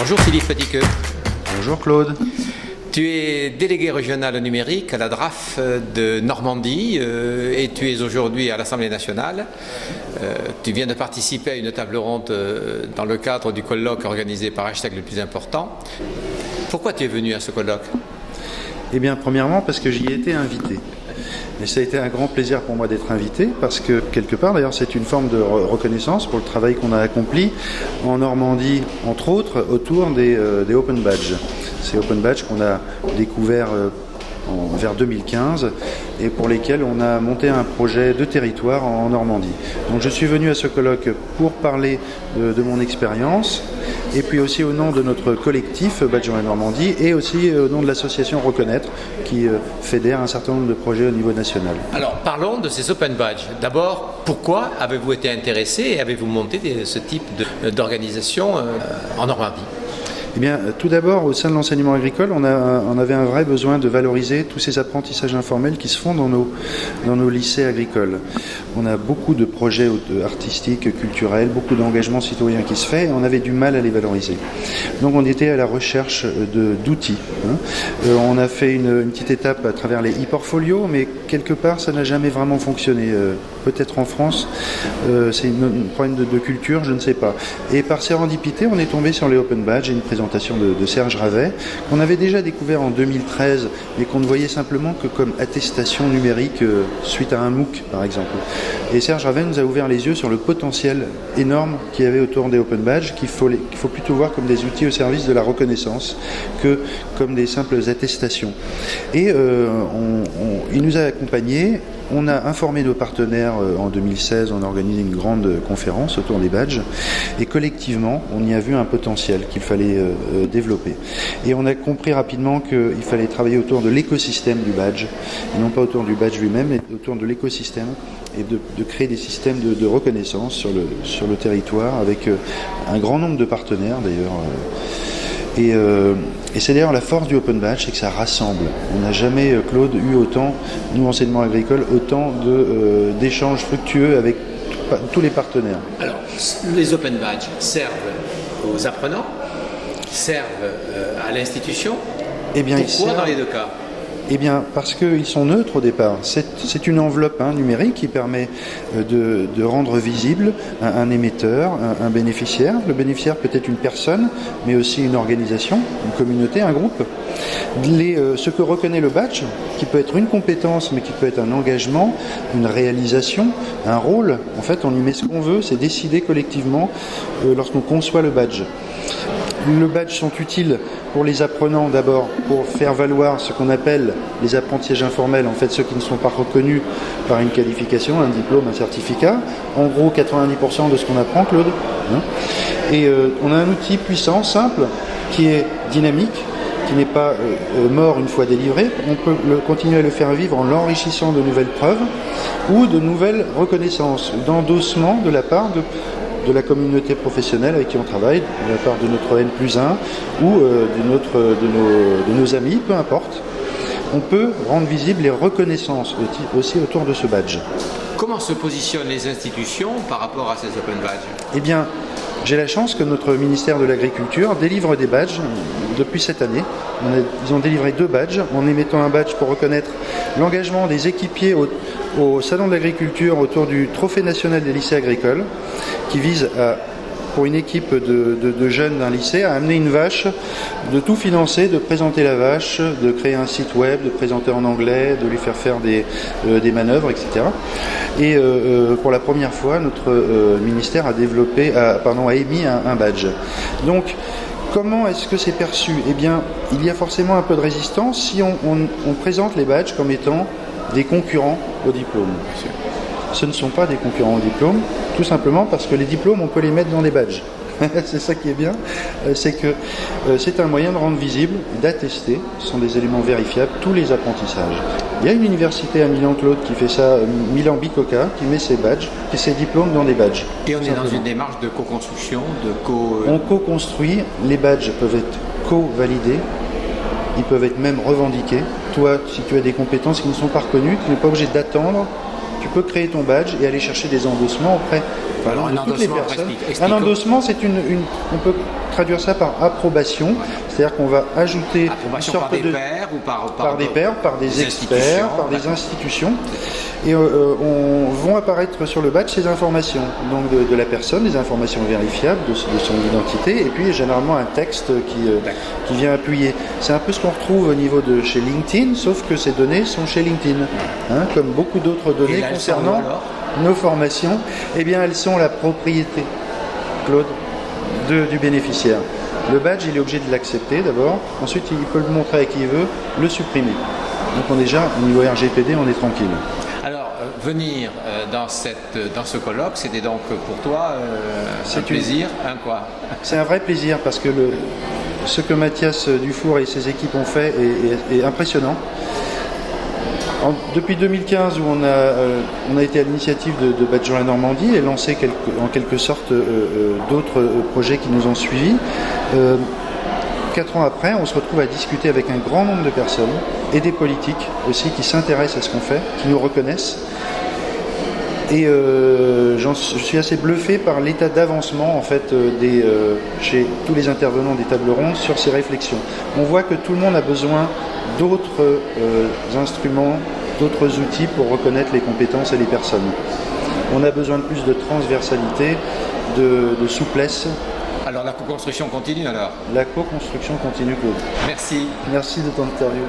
Bonjour Philippe Petiqueux. Bonjour Claude. Tu es délégué régional au numérique à la DRAF de Normandie et tu es aujourd'hui à l'Assemblée nationale. Tu viens de participer à une table ronde dans le cadre du colloque organisé par Hashtag le plus important. Pourquoi tu es venu à ce colloque ? Eh bien, premièrement, parce que j'y ai été invité. Et ça a été un grand plaisir pour moi d'être invité, parce que, quelque part, d'ailleurs, c'est une forme de reconnaissance pour le travail qu'on a accompli en Normandie, entre autres, autour des Open Badges. Ces Open Badges qu'on a découverts vers 2015 et pour lesquels on a monté un projet de territoire en Normandie. Donc je suis venu à ce colloque pour parler de mon expérience et puis aussi au nom de notre collectif Badge Normandie et aussi au nom de l'association Reconnaître qui fédère un certain nombre de projets au niveau national. Alors parlons de ces Open Badges. D'abord, pourquoi avez-vous été intéressé et avez-vous monté ce type d'organisation en Normandie ? Eh bien, tout d'abord, au sein de l'enseignement agricole, on avait un vrai besoin de valoriser tous ces apprentissages informels qui se font dans nos lycées agricoles. On a beaucoup de projets artistiques, culturels, beaucoup d'engagement citoyen qui se fait, et on avait du mal à les valoriser. Donc on était à la recherche d'outils. On a fait une petite étape à travers les e-portfolios, mais quelque part, ça n'a jamais vraiment fonctionné. Peut-être en France, c'est un problème de culture, je ne sais pas. Et par sérendipité, on est tombé sur les Open Badges et une présentation de Serge Ravet, qu'on avait déjà découvert en 2013, mais qu'on ne voyait simplement que comme attestation numérique suite à un MOOC, par exemple. Et Serge Ravet nous a ouvert les yeux sur le potentiel énorme qu'il y avait autour des Open Badges, qu'il faut plutôt voir comme des outils au service de la reconnaissance que comme des simples attestations. Et il nous a accompagnés. On a informé nos partenaires en 2016, on a organisé une grande conférence autour des badges et collectivement, on y a vu un potentiel qu'il fallait développer. Et on a compris rapidement qu'il fallait travailler autour de l'écosystème du badge, et non pas autour du badge lui-même, mais autour de l'écosystème et de créer des systèmes de reconnaissance sur le territoire avec un grand nombre de partenaires d'ailleurs. Et c'est d'ailleurs la force du Open Badge, c'est que ça rassemble. On n'a jamais, Claude, eu autant, nous enseignement agricole, autant d'échanges fructueux avec tous les partenaires. Alors, les Open Badges servent aux apprenants, servent à l'institution. Eh bien, pourquoi dans les deux cas ? Eh bien, parce qu'ils sont neutres au départ. C'est une enveloppe numérique qui permet de rendre visible un émetteur, un bénéficiaire. Le bénéficiaire peut être une personne, mais aussi une organisation, une communauté, un groupe. Ce que reconnaît le badge, qui peut être une compétence, mais qui peut être un engagement, une réalisation, un rôle. En fait, on y met ce qu'on veut, c'est décidé collectivement lorsqu'on conçoit le badge. Le badge sont utiles pour les apprenants d'abord pour faire valoir ce qu'on appelle les apprentissages informels, en fait ceux qui ne sont pas reconnus par une qualification, un diplôme, un certificat. En gros 90% de ce qu'on apprend, Claude. Et on a un outil puissant, simple, qui est dynamique, qui n'est pas mort une fois délivré. On peut continuer à le faire vivre en l'enrichissant de nouvelles preuves ou de nouvelles reconnaissances, d'endossement de la part de la communauté professionnelle avec qui on travaille, de la part de notre N+1 ou de nos amis, peu importe. On peut rendre visibles les reconnaissances aussi autour de ce badge. Comment se positionnent les institutions par rapport à ces Open Badges ? Eh bien, j'ai la chance que notre ministère de l'Agriculture délivre des badges depuis cette année. Ils ont délivré 2 badges en émettant un badge pour reconnaître l'engagement des équipiers au Salon de l'Agriculture autour du Trophée national des lycées agricoles qui vise pour une équipe de jeunes d'un lycée à amener une vache, de tout financer, de présenter la vache, de créer un site web, de présenter en anglais, de lui faire des manœuvres, etc. Et pour la première fois, notre ministère a émis un badge. Donc, comment est-ce que c'est perçu ? Eh bien, il y a forcément un peu de résistance si on présente les badges comme étant des concurrents au diplôme. Ce ne sont pas des concurrents au diplôme, tout simplement parce que les diplômes, on peut les mettre dans des badges. C'est ça qui est bien, c'est que c'est un moyen de rendre visible, d'attester, ce sont des éléments vérifiables, tous les apprentissages. Il y a une université à Milan, Claude, qui fait ça, Milan Bicocca, qui met ses badges, et ses diplômes dans des badges. Et on est dans une démarche de co-construction, On co-construit, les badges peuvent être co-validés, ils peuvent être même revendiqués. Toi, si tu as des compétences qui ne sont pas reconnues, tu n'es pas obligé d'attendre tu peux créer ton badge et aller chercher des endossements auprès Alors, de un toutes les endossement, personnes. explique- Un endossement, c'est on peut traduire ça par approbation, c'est-à-dire qu'on va ajouter une Approbation sorte par des de pairs ou par des pairs, par des experts, par des institutions. Et vont apparaître sur le badge ces informations, donc de la personne, des informations vérifiables de son identité, et puis généralement un texte qui vient appuyer. C'est un peu ce qu'on retrouve au niveau de chez LinkedIn, sauf que ces données sont chez LinkedIn. Hein, comme beaucoup d'autres données concernant nos formations, eh bien elles sont la propriété, Claude, du bénéficiaire. Le badge, il est obligé de l'accepter d'abord, ensuite il peut le montrer à qui il veut, le supprimer. Donc déjà, au niveau RGPD, on est tranquille. Alors, venir dans ce colloque, c'était donc pour toi un plaisir, quoi. C'est un vrai plaisir parce que ce que Mathias Dufour et ses équipes ont fait est impressionnant. Depuis 2015, où on a été à l'initiative de Badge la Normandie et lancé en quelque sorte d'autres projets qui nous ont suivis. 4 ans après, on se retrouve à discuter avec un grand nombre de personnes et des politiques aussi qui s'intéressent à ce qu'on fait, qui nous reconnaissent. Et je suis assez bluffé par l'état d'avancement en fait chez tous les intervenants des tables rondes sur ces réflexions. On voit que tout le monde a besoin d'autres instruments, d'autres outils pour reconnaître les compétences et les personnes. On a besoin de plus de transversalité, de souplesse. Alors la co-construction continue alors. La co-construction continue, Claude. Merci. Merci de ton interview.